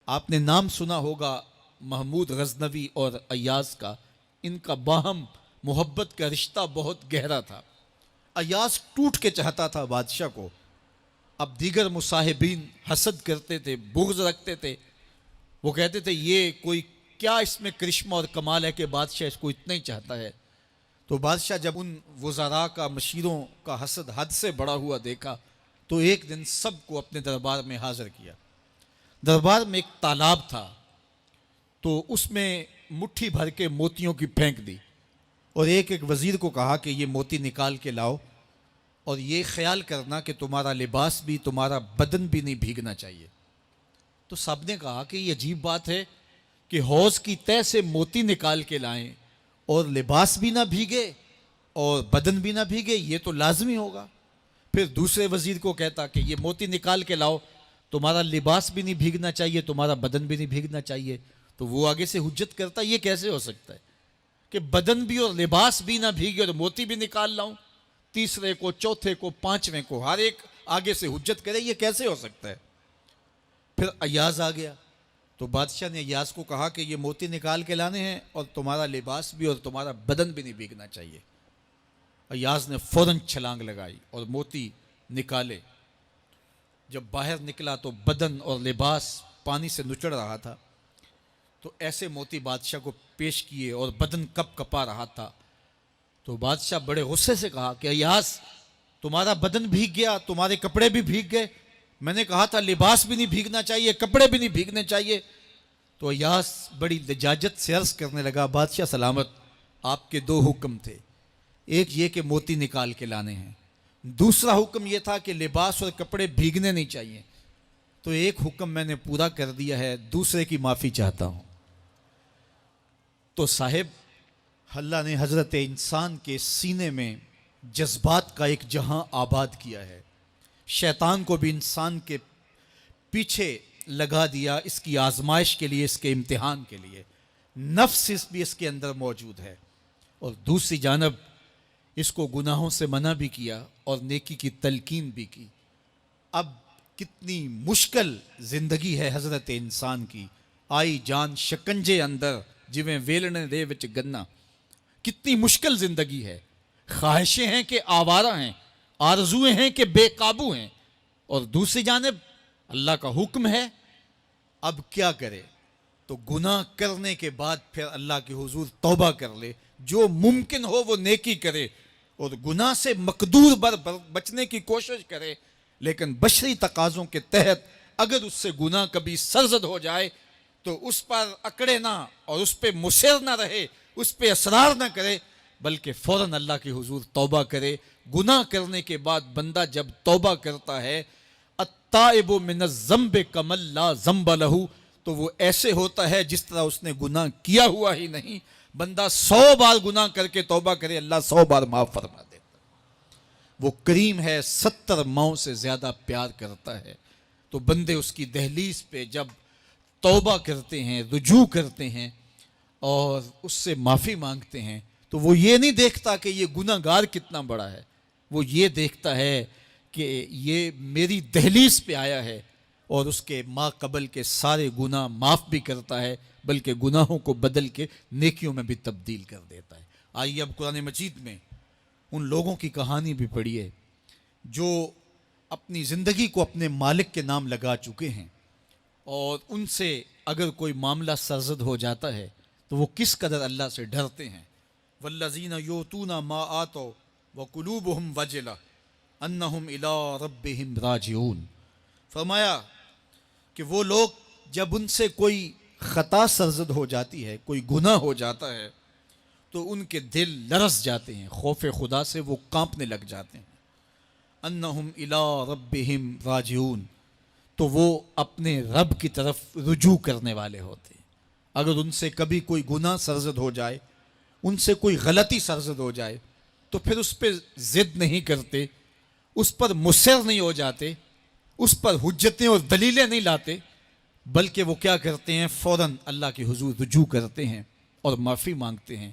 آپ نے نام سنا ہوگا محمود غزنوی اور ایاز کا، ان کا باہم محبت کا رشتہ بہت گہرا تھا۔ ایاز ٹوٹ کے چاہتا تھا بادشاہ کو، اب دیگر مصاحبین حسد کرتے تھے، بغض رکھتے تھے، وہ کہتے تھے یہ کوئی کیا اس میں کرشمہ اور کمال ہے کہ بادشاہ اس کو اتنا ہی چاہتا ہے۔ تو بادشاہ جب ان وزراء کا، مشیروں کا حسد حد سے بڑا ہوا دیکھا تو ایک دن سب کو اپنے دربار میں حاضر کیا۔ دربار میں ایک تالاب تھا، تو اس میں مٹھی بھر کے موتیوں کی پھینک دی، اور ایک ایک وزیر کو کہا کہ یہ موتی نکال کے لاؤ، اور یہ خیال کرنا کہ تمہارا لباس بھی، تمہارا بدن بھی نہیں بھیگنا چاہیے۔ تو سب نے کہا کہ یہ عجیب بات ہے کہ حوض کی تہہ سے موتی نکال کے لائیں اور لباس بھی نہ بھیگے اور بدن بھی نہ بھیگے، یہ تو لازمی ہوگا۔ پھر دوسرے وزیر کو کہتا کہ یہ موتی نکال کے لاؤ، تمہارا لباس بھی نہیں بھیگنا چاہیے، تمہارا بدن بھی نہیں بھیگنا چاہیے۔ تو وہ آگے سے حجت کرتا یہ کیسے ہو سکتا ہے کہ بدن بھی اور لباس بھی نہ بھیگے اور موتی بھی نکال لاؤں؟ تیسرے کو، چوتھے کو، پانچویں کو، ہر ایک آگے سے حجت کرے یہ کیسے ہو سکتا ہے؟ پھر ایاز آ گیا، تو بادشاہ نے ایاز کو کہا کہ یہ موتی نکال کے لانے ہیں اور تمہارا لباس بھی اور تمہارا بدن بھی نہیں بھیگنا چاہیے۔ ایاز نے فوراً چھلانگ لگائی اور موتی نکالے۔ جب باہر نکلا تو بدن اور لباس پانی سے نچڑ رہا تھا، تو ایسے موتی بادشاہ کو پیش کیے اور بدن کپ کپا رہا تھا۔ تو بادشاہ بڑے غصے سے کہا کہ ایاز تمہارا بدن بھیگ گیا، تمہارے کپڑے بھی بھیگ گئے، میں نے کہا تھا لباس بھی نہیں بھیگنا چاہیے، کپڑے بھی نہیں بھیگنے چاہیے۔ تو ایاز بڑی لجاجت سے عرض کرنے لگا، بادشاہ سلامت، آپ کے دو حکم تھے، ایک یہ کہ موتی نکال کے لانے ہیں، دوسرا حکم یہ تھا کہ لباس اور کپڑے بھیگنے نہیں چاہیے، تو ایک حکم میں نے پورا کر دیا ہے، دوسرے کی معافی چاہتا ہوں۔ تو صاحب، اللہ نے حضرت انسان کے سینے میں جذبات کا ایک جہاں آباد کیا ہے، شیطان کو بھی انسان کے پیچھے لگا دیا اس کی آزمائش کے لیے، اس کے امتحان کے لیے، نفس بھی اس کے اندر موجود ہے، اور دوسری جانب اس کو گناہوں سے منع بھی کیا اور نیکی کی تلقین بھی کی۔ اب کتنی مشکل زندگی ہے حضرت انسان کی، آئی جان شکنجے اندر جویں ویلنے دے وچ گنا، کتنی مشکل زندگی ہے، خواہشیں ہیں کہ آوارہ ہیں، آرزویں ہیں کہ بے قابو ہیں، اور دوسری جانب اللہ کا حکم ہے۔ اب کیا کرے؟ تو گناہ کرنے کے بعد پھر اللہ کے حضور توبہ کر لے، جو ممکن ہو وہ نیکی کرے، اور گناہ سے مقدور بچنے کی کوشش کرے، لیکن بشری تقاضوں کے تحت اگر اس سے گناہ کبھی سرزد ہو جائے تو اس پر اکڑے نہ اور اس پہ مصر نہ رہے، اس پہ اصرار نہ کرے، بلکہ فوراً اللہ کے حضور توبہ کرے۔ گناہ کرنے کے بعد بندہ جب توبہ کرتا ہے، التائب من الذنب کمن لا ذنب لہ، تو وہ ایسے ہوتا ہے جس طرح اس نے گناہ کیا ہوا ہی نہیں۔ بندہ 100 بار گناہ کر کے توبہ کرے، اللہ 100 بار معاف فرما دیتا۔ وہ کریم ہے، 70 ماؤں سے زیادہ پیار کرتا ہے۔ تو بندے اس کی دہلیز پہ جب توبہ کرتے ہیں، رجوع کرتے ہیں اور اس سے معافی مانگتے ہیں، تو وہ یہ نہیں دیکھتا کہ یہ گناہ گار کتنا بڑا ہے، وہ یہ دیکھتا ہے کہ یہ میری دہلیز پہ آیا ہے، اور اس کے ما قبل کے سارے گناہ معاف بھی کرتا ہے، بلکہ گناہوں کو بدل کے نیکیوں میں بھی تبدیل کر دیتا ہے۔ آئیے اب قرآن مجید میں ان لوگوں کی کہانی بھی پڑھیے جو اپنی زندگی کو اپنے مالک کے نام لگا چکے ہیں، اور ان سے اگر کوئی معاملہ سرزد ہو جاتا ہے تو وہ کس قدر اللہ سے ڈرتے ہیں۔ والذین یؤتون ما آتوا وقلوبہم وجلہ انہم الی ربہم راجعون، فرمایا کہ وہ لوگ جب ان سے کوئی خطا سرزد ہو جاتی ہے، کوئی گناہ ہو جاتا ہے، تو ان کے دل لرز جاتے ہیں، خوف خدا سے وہ کانپنے لگ جاتے ہیں۔ انہم الی ربہم راجعون، تو وہ اپنے رب کی طرف رجوع کرنے والے ہوتے ہیں۔ اگر ان سے کبھی کوئی گناہ سرزد ہو جائے، ان سے کوئی غلطی سرزد ہو جائے، تو پھر اس پہ ضد نہیں کرتے، اس پر مصر نہیں ہو جاتے، اس پر حجتیں اور دلیلیں نہیں لاتے، بلکہ وہ کیا کرتے ہیں، فوراً اللہ کے حضور رجوع کرتے ہیں اور معافی مانگتے ہیں،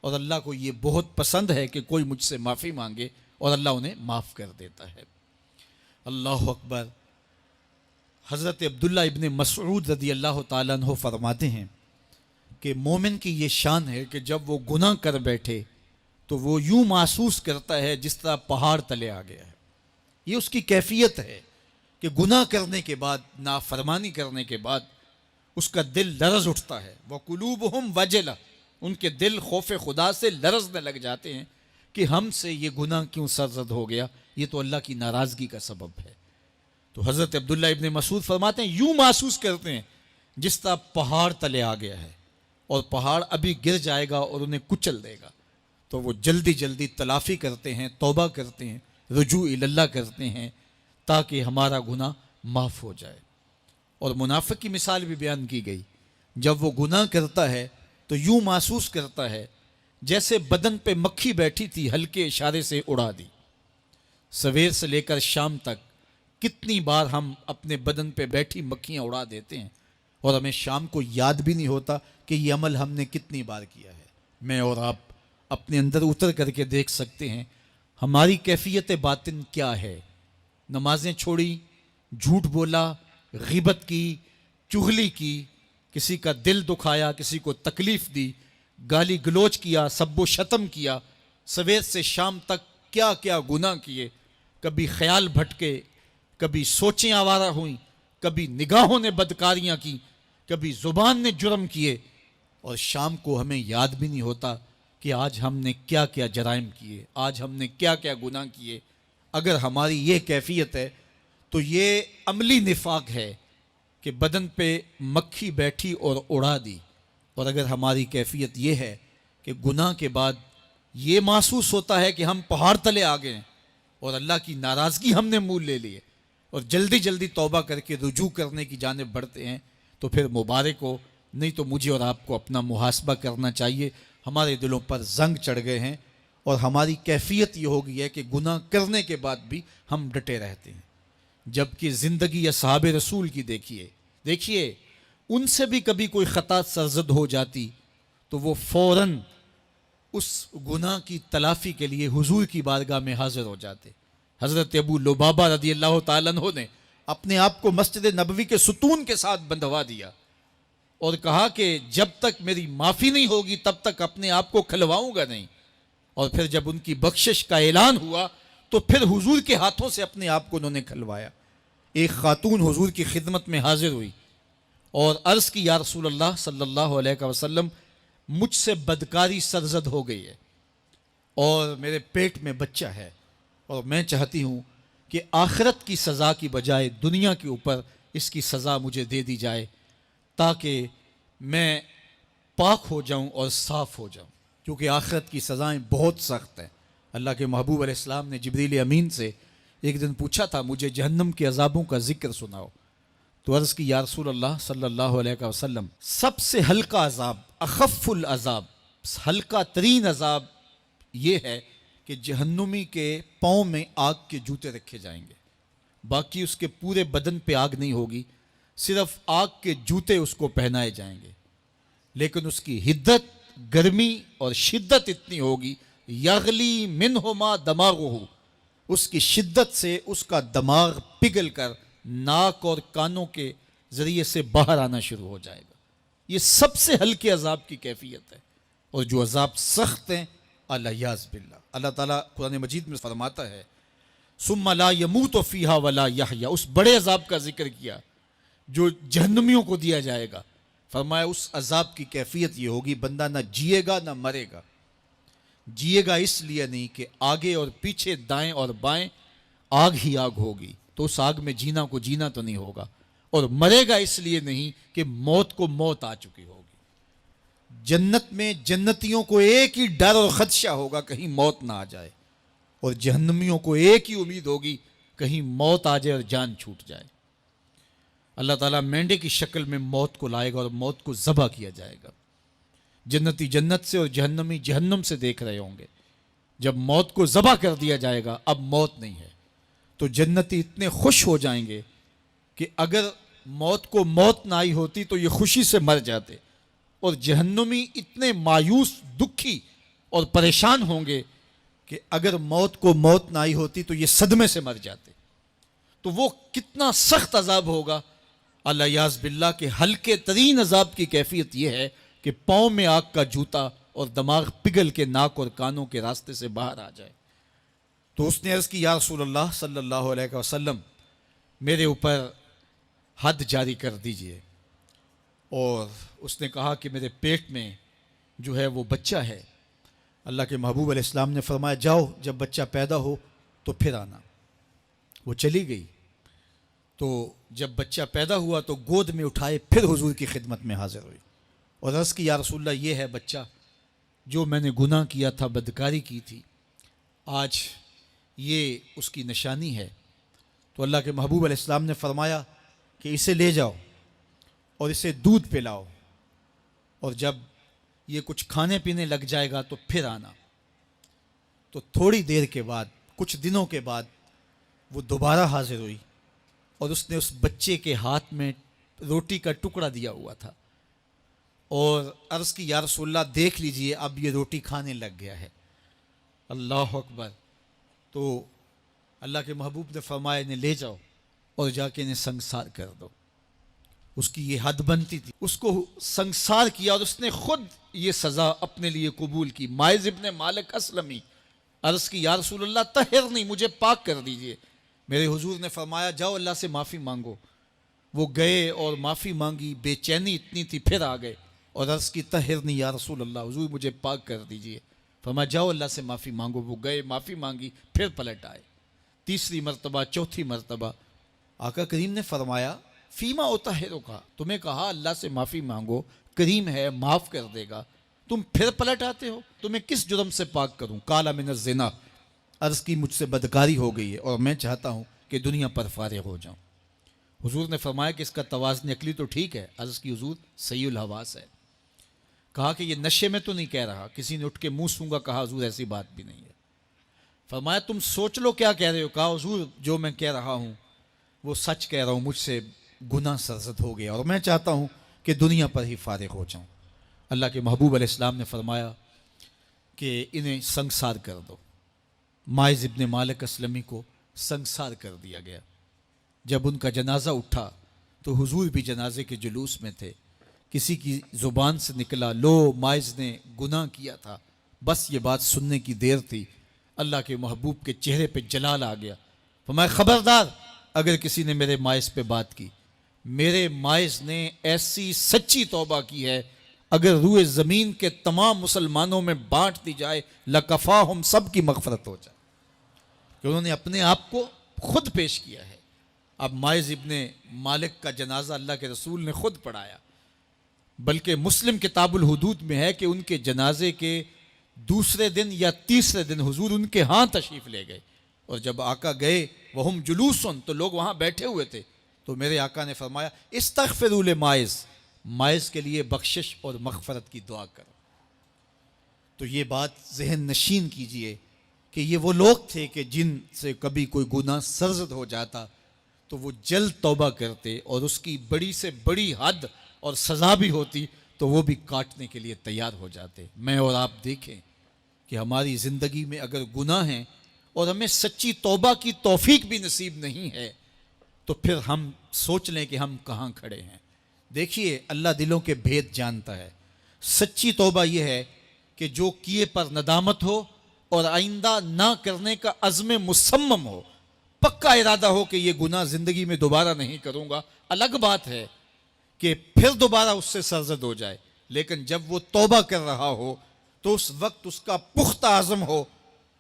اور اللہ کو یہ بہت پسند ہے کہ کوئی مجھ سے معافی مانگے، اور اللہ انہیں معاف کر دیتا ہے۔ اللہ اکبر۔ حضرت عبداللہ ابن مسعود رضی اللہ تعالیٰ عنہ فرماتے ہیں کہ مومن کی یہ شان ہے کہ جب وہ گناہ کر بیٹھے تو وہ یوں محسوس کرتا ہے جس طرح پہاڑ تلے آ گیا ہے. یہ اس کی کیفیت ہے کہ گناہ کرنے کے بعد، نافرمانی کرنے کے بعد اس کا دل لرز اٹھتا ہے. وَقُلُوبُهُمْ وَجِلَةٌ، ان کے دل خوف خدا سے لرزنے لگ جاتے ہیں کہ ہم سے یہ گناہ کیوں سرزد ہو گیا، یہ تو اللہ کی ناراضگی کا سبب ہے. تو حضرت عبداللہ ابن مسعود فرماتے ہیں یوں محسوس کرتے ہیں جس طرح پہاڑ تلے آ گیا ہے اور پہاڑ ابھی گر جائے گا اور انہیں کچل دے گا. تو وہ جلدی جلدی تلافی کرتے ہیں، توبہ کرتے ہیں، رجوع اللہ کرتے ہیں تاکہ ہمارا گناہ معاف ہو جائے. اور منافق کی مثال بھی بیان کی گئی. جب وہ گناہ کرتا ہے تو یوں محسوس کرتا ہے جیسے بدن پہ مکھی بیٹھی تھی، ہلکے اشارے سے اڑا دی. سویر سے لے کر شام تک کتنی بار ہم اپنے بدن پہ بیٹھی مکھیاں اڑا دیتے ہیں اور ہمیں شام کو یاد بھی نہیں ہوتا کہ یہ عمل ہم نے کتنی بار کیا ہے. میں اور آپ اپنے اندر اتر کر کے دیکھ سکتے ہیں ہماری کیفیت باطن کیا ہے. نمازیں چھوڑی، جھوٹ بولا، غیبت کی، چغلی کی، کسی کا دل دکھایا، کسی کو تکلیف دی، گالی گلوچ کیا، سب و شتم کیا، سویر سے شام تک کیا کیا گناہ کیے. کبھی خیال بھٹکے، کبھی سوچیں آوارہ ہوئیں، کبھی نگاہوں نے بدکاریاں کی، کبھی زبان نے جرم کیے، اور شام کو ہمیں یاد بھی نہیں ہوتا کہ آج ہم نے کیا کیا جرائم کیے، آج ہم نے کیا کیا گناہ کیے. اگر ہماری یہ کیفیت ہے تو یہ عملی نفاق ہے کہ بدن پہ مکھی بیٹھی اور اڑا دی. اور اگر ہماری کیفیت یہ ہے کہ گناہ کے بعد یہ محسوس ہوتا ہے کہ ہم پہاڑ تلے آ گئے ہیں اور اللہ کی ناراضگی ہم نے مول لے لی ہے اور جلدی جلدی توبہ کر کے رجوع کرنے کی جانب بڑھتے ہیں، تو پھر مبارک ہو. نہیں تو مجھے اور آپ کو اپنا محاسبہ کرنا چاہیے. ہمارے دلوں پر زنگ چڑھ گئے ہیں اور ہماری کیفیت یہ ہو گئی ہے کہ گناہ کرنے کے بعد بھی ہم ڈٹے رہتے ہیں. جبکہ زندگی اصحاب رسول کی دیکھیے ان سے بھی کبھی کوئی خطا سرزد ہو جاتی تو وہ فوراً اس گناہ کی تلافی کے لیے حضور کی بارگاہ میں حاضر ہو جاتے. حضرت ابو لبابہ رضی اللہ تعالیٰ عنہ نے اپنے آپ کو مسجد نبوی کے ستون کے ساتھ بندھوا دیا اور کہا کہ جب تک میری معافی نہیں ہوگی تب تک اپنے آپ کو کھلواؤں گا نہیں. اور پھر جب ان کی بخشش کا اعلان ہوا تو پھر حضور کے ہاتھوں سے اپنے آپ کو انہوں نے کھلوایا. ایک خاتون حضور کی خدمت میں حاضر ہوئی اور عرض کی یا رسول اللہ صلی اللہ علیہ وسلم، مجھ سے بدکاری سرزد ہو گئی ہے اور میرے پیٹ میں بچہ ہے اور میں چاہتی ہوں کہ آخرت کی سزا کی بجائے دنیا کے اوپر اس کی سزا مجھے دے دی جائے تاکہ میں پاک ہو جاؤں اور صاف ہو جاؤں، کیونکہ آخرت کی سزائیں بہت سخت ہیں. اللہ کے محبوب علیہ السلام نے جبریل امین سے ایک دن پوچھا تھا مجھے جہنم کے عذابوں کا ذکر سناؤ. تو عرض کی یا رسول اللہ صلی اللہ علیہ وسلم، سب سے ہلکا عذاب، اخف العذاب، ہلکا ترین عذاب یہ ہے کہ جہنمی کے پاؤں میں آگ کے جوتے رکھے جائیں گے. باقی اس کے پورے بدن پہ آگ نہیں ہوگی، صرف آگ کے جوتے اس کو پہنائے جائیں گے. لیکن اس کی حدت، گرمی اور شدت اتنی ہوگی، یغلی منہما دماغہ، اس کی شدت سے اس کا دماغ پگھل کر ناک اور کانوں کے ذریعے سے باہر آنا شروع ہو جائے گا. یہ سب سے ہلکے عذاب کی کیفیت ہے. اور جو عذاب سخت ہیں الیاذ باللہ، اللہ تعالیٰ قرآن مجید میں فرماتا ہے ثم لا یموت فیہا ولا یحیا، اس بڑے عذاب کا ذکر کیا جو جہنمیوں کو دیا جائے گا. فرمایا اس عذاب کی کیفیت یہ ہوگی بندہ نہ جیے گا نہ مرے گا. جیے گا اس لیے نہیں کہ آگے اور پیچھے، دائیں اور بائیں آگ ہی آگ ہوگی، تو اس آگ میں جینا کو جینا تو نہیں ہوگا. اور مرے گا اس لیے نہیں کہ موت کو موت آ چکی ہوگی. جنت میں جنتیوں کو ایک ہی ڈر اور خدشہ ہوگا کہیں موت نہ آ جائے، اور جہنمیوں کو ایک ہی امید ہوگی کہیں موت آ جائے اور جان چھوٹ جائے. اللہ تعالیٰ مینڈے کی شکل میں موت کو لائے گا اور موت کو ذبح کیا جائے گا. جنتی جنت سے اور جہنمی جہنم سے دیکھ رہے ہوں گے. جب موت کو ذبح کر دیا جائے گا اب موت نہیں ہے تو جنتی اتنے خوش ہو جائیں گے کہ اگر موت کو موت نہ آئی ہوتی تو یہ خوشی سے مر جاتے، اور جہنمی اتنے مایوس، دکھی اور پریشان ہوں گے کہ اگر موت کو موت نہ آئی ہوتی تو یہ صدمے سے مر جاتے. تو وہ کتنا سخت عذاب ہوگا الیاذ باللہ کے ہلکے ترین عذاب کی کیفیت یہ ہے کہ پاؤں میں آگ کا جوتا اور دماغ پگھل کے ناک اور کانوں کے راستے سے باہر آ جائے۔ تو اس نے عرض کی یا رسول اللہ صلی اللہ علیہ وسلم میرے اوپر حد جاری کر دیجئے۔ اور اس نے کہا کہ میرے پیٹ میں جو ہے وہ بچہ ہے۔ اللہ کے محبوب علیہ السلام نے فرمایا جاؤ جب بچہ پیدا ہو تو پھر آنا۔ وہ چلی گئی۔ تو جب بچہ پیدا ہوا تو گود میں اٹھائے پھر حضور کی خدمت میں حاضر ہوئی اور عرض کی یا رسول اللہ یہ ہے بچہ جو میں نے گناہ کیا تھا، بدکاری کی تھی، آج یہ اس کی نشانی ہے۔ تو اللہ کے محبوب علیہ السلام نے فرمایا کہ اسے لے جاؤ اور اسے دودھ پلاؤ، اور جب یہ کچھ کھانے پینے لگ جائے گا تو پھر آنا۔ تو تھوڑی دیر کے بعد، کچھ دنوں کے بعد وہ دوبارہ حاضر ہوئی اور اس نے اس بچے کے ہاتھ میں روٹی کا ٹکڑا دیا ہوا تھا اور عرض کی یا رسول اللہ دیکھ لیجئے اب یہ روٹی کھانے لگ گیا ہے۔ اللہ اکبر۔ تو اللہ کے محبوب نے فرمایا انہیں لے جاؤ اور جا کے انہیں سنگسار کر دو۔ اس کی یہ حد بنتی تھی، اس کو سنگسار کیا اور اس نے خود یہ سزا اپنے لیے قبول کی۔ مائز ابن مالک اسلمی عرض کی یا رسول اللہ طہرنی، مجھے پاک کر دیجئے۔ میرے حضور نے فرمایا جاؤ اللہ سے معافی مانگو۔ وہ گئے اور معافی مانگی، بے چینی اتنی تھی، پھر آ گئے اور عرض کی طہرنی یا رسول اللہ، حضور مجھے پاک کر دیجئے۔ فرمایا جاؤ اللہ سے معافی مانگو۔ وہ گئے، معافی مانگی، پھر پلٹ آئے، تیسری مرتبہ، چوتھی مرتبہ۔ آقا کریم نے فرمایا فیما اطہرک، تمہیں کہا اللہ سے معافی مانگو، کریم ہے معاف کر دے گا، تم پھر پلٹ آتے ہو، تمہیں کس جرم سے پاک کروں؟ قال من الزنا، عرض کی مجھ سے بدکاری ہو گئی ہے اور میں چاہتا ہوں کہ دنیا پر فارغ ہو جاؤں۔ حضور نے فرمایا کہ اس کا توازن عقلی تو ٹھیک ہے۔ عرض کی حضور صحیح الحواس ہے۔ کہا کہ یہ نشے میں تو نہیں کہہ رہا، کسی نے اٹھ کے منہ سونگا، کہا حضور ایسی بات بھی نہیں ہے۔ فرمایا تم سوچ لو کیا کہہ رہے ہو؟ کہا حضور جو میں کہہ رہا ہوں وہ سچ کہہ رہا ہوں، مجھ سے گناہ سرزد ہو گیا اور میں چاہتا ہوں کہ دنیا پر ہی فارغ ہو جاؤں۔ اللہ کے محبوب علیہ السلام نے فرمایا کہ انہیں سنگسار کر دو۔ مائز ابن مالک اسلمی کو سنگسار کر دیا گیا۔ جب ان کا جنازہ اٹھا تو حضور بھی جنازے کے جلوس میں تھے۔ کسی کی زبان سے نکلا لو مائز نے گناہ کیا تھا، بس یہ بات سننے کی دیر تھی، اللہ کے محبوب کے چہرے پہ جلال آ گیا۔ فرمایا خبردار اگر کسی نے میرے مائز پہ بات کی، میرے مائز نے ایسی سچی توبہ کی ہے اگر روئے زمین کے تمام مسلمانوں میں بانٹ دی جائے لکفاہم، سب کی مغفرت ہو جائے، کہ انہوں نے اپنے آپ کو خود پیش کیا ہے۔ اب مائز ابن مالک کا جنازہ اللہ کے رسول نے خود پڑھایا، بلکہ مسلم کتاب الحدود میں ہے کہ ان کے جنازے کے دوسرے دن یا تیسرے دن حضور ان کے ہاں تشریف لے گئے، اور جب آقا گئے وہم جلوسن، تو لوگ وہاں بیٹھے ہوئے تھے، تو میرے آقا نے فرمایا استغفروا لمائز، مائز کے لیے بخشش اور مغفرت کی دعا کرو۔ تو یہ بات ذہن نشین کیجئے کہ یہ وہ لوگ تھے کہ جن سے کبھی کوئی گناہ سرزد ہو جاتا تو وہ جلد توبہ کرتے، اور اس کی بڑی سے بڑی حد اور سزا بھی ہوتی تو وہ بھی کاٹنے کے لیے تیار ہو جاتے۔ میں اور آپ دیکھیں کہ ہماری زندگی میں اگر گناہ ہیں اور ہمیں سچی توبہ کی توفیق بھی نصیب نہیں ہے تو پھر ہم سوچ لیں کہ ہم کہاں کھڑے ہیں۔ دیکھیے اللہ دلوں کے بھید جانتا ہے۔ سچی توبہ یہ ہے کہ جو کیے پر ندامت ہو اور آئندہ نہ کرنے کا عزم مصمم ہو، پکا ارادہ ہو کہ یہ گناہ زندگی میں دوبارہ نہیں کروں گا۔ الگ بات ہے کہ پھر دوبارہ اس سے سرزد ہو جائے، لیکن جب وہ توبہ کر رہا ہو تو اس وقت اس کا پختہ عزم ہو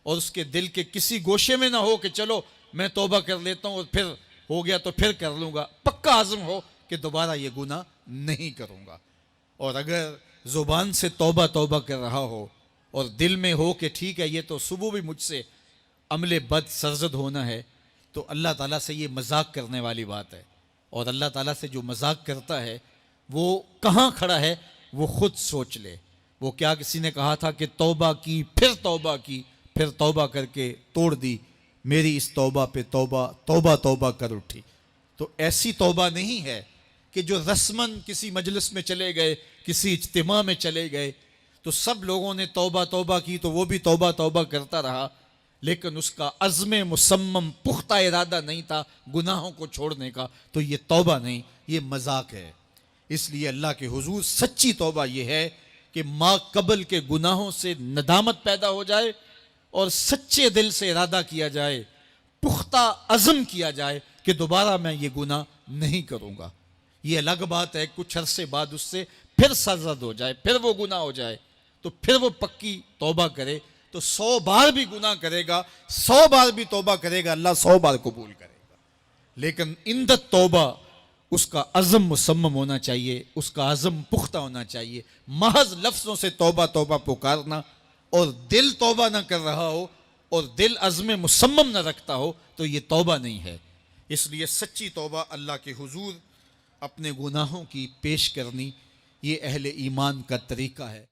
اور اس کے دل کے کسی گوشے میں نہ ہو کہ چلو میں توبہ کر لیتا ہوں اور پھر ہو گیا تو پھر کر لوں گا۔ پکا عزم ہو کہ دوبارہ یہ گناہ نہیں کروں گا۔ اور اگر زبان سے توبہ توبہ کر رہا ہو اور دل میں ہو کہ ٹھیک ہے یہ تو صبح بھی مجھ سے عمل بد سرزد ہونا ہے، تو اللہ تعالیٰ سے یہ مذاق کرنے والی بات ہے، اور اللہ تعالیٰ سے جو مذاق کرتا ہے وہ کہاں کھڑا ہے وہ خود سوچ لے۔ وہ کیا کسی نے کہا تھا کہ توبہ کی پھر توبہ کی، پھر توبہ کر کے توڑ دی، میری اس توبہ پہ توبہ توبہ توبہ کر اٹھی۔ تو ایسی توبہ نہیں ہے کہ جو رسماً کسی مجلس میں چلے گئے، کسی اجتماع میں چلے گئے تو سب لوگوں نے توبہ توبہ کی تو وہ بھی توبہ توبہ کرتا رہا، لیکن اس کا عزم مصمم پختہ ارادہ نہیں تھا گناہوں کو چھوڑنے کا، تو یہ توبہ نہیں، یہ مذاق ہے۔ اس لیے اللہ کے حضور سچی توبہ یہ ہے کہ ما قبل کے گناہوں سے ندامت پیدا ہو جائے اور سچے دل سے ارادہ کیا جائے، پختہ عزم کیا جائے کہ دوبارہ میں یہ گناہ نہیں کروں گا۔ یہ الگ بات ہے کچھ عرصے بعد اس سے پھر سرزد ہو جائے، پھر وہ گناہ ہو جائے، تو پھر وہ پکی توبہ کرے، تو 100 بار بھی گناہ کرے گا، 100 بار بھی توبہ کرے گا، اللہ 100 بار قبول کرے گا۔ لیکن اندت توبہ اس کا عزم مصمم ہونا چاہیے، اس کا عزم پختہ ہونا چاہیے۔ محض لفظوں سے توبہ توبہ پکارنا اور دل توبہ نہ کر رہا ہو اور دل عزم مصمم نہ رکھتا ہو تو یہ توبہ نہیں ہے۔ اس لیے سچی توبہ اللہ کے حضور اپنے گناہوں کی پیش کرنی، یہ اہل ایمان کا طریقہ ہے۔